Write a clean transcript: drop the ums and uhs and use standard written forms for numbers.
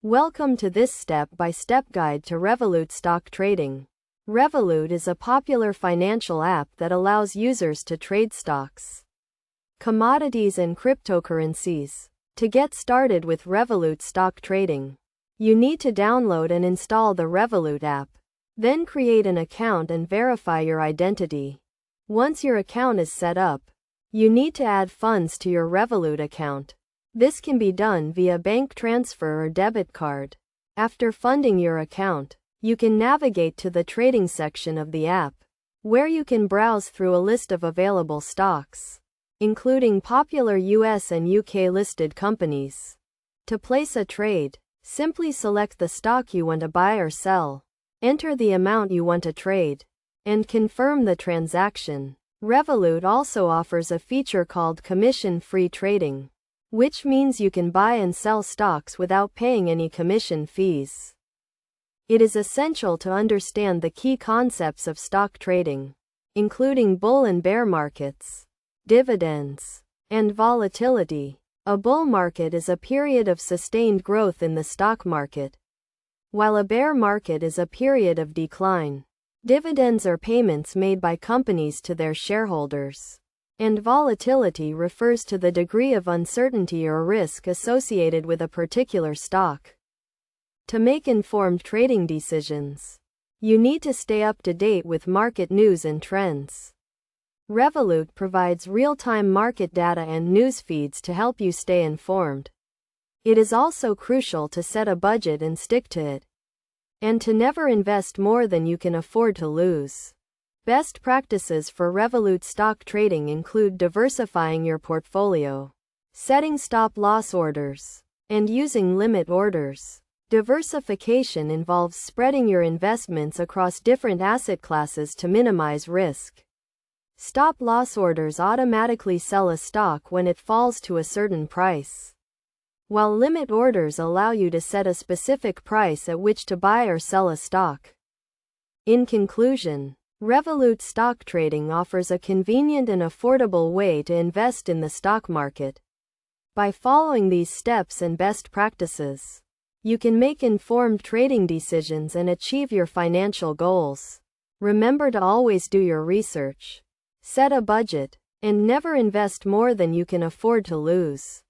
Welcome to this step-by-step guide to Revolut stock trading. Revolut is a popular financial app that allows users to trade stocks, commodities and cryptocurrencies. To get started with Revolut stock trading, you need to download and install the Revolut app. Then create an account and verify your identity. Once your account is set up, you need to add funds to your Revolut account. This can be done via bank transfer or debit card. After funding your account, you can navigate to the trading section of the app, where you can browse through a list of available stocks, including popular US and UK listed companies. To place a trade, simply select the stock you want to buy or sell, enter the amount you want to trade, and confirm the transaction. Revolut also offers a feature called commission-free trading, which means you can buy and sell stocks without paying any commission fees. It is essential to understand the key concepts of stock trading, including bull and bear markets, dividends, and volatility. A bull market is a period of sustained growth in the stock market, while a bear market is a period of decline. Dividends are payments made by companies to their shareholders, and volatility refers to the degree of uncertainty or risk associated with a particular stock. To make informed trading decisions, you need to stay up to date with market news and trends. Revolut provides real-time market data and news feeds to help you stay informed. It is also crucial to set a budget and stick to it, and to never invest more than you can afford to lose. Best practices for Revolut stock trading include diversifying your portfolio, setting stop-loss orders, and using limit orders. Diversification involves spreading your investments across different asset classes to minimize risk. Stop-loss orders automatically sell a stock when it falls to a certain price, while limit orders allow you to set a specific price at which to buy or sell a stock. In conclusion, Revolut stock trading offers a convenient and affordable way to invest in the stock market. By following these steps and best practices, you can make informed trading decisions and achieve your financial goals. Remember to always do your research, set a budget, and never invest more than you can afford to lose.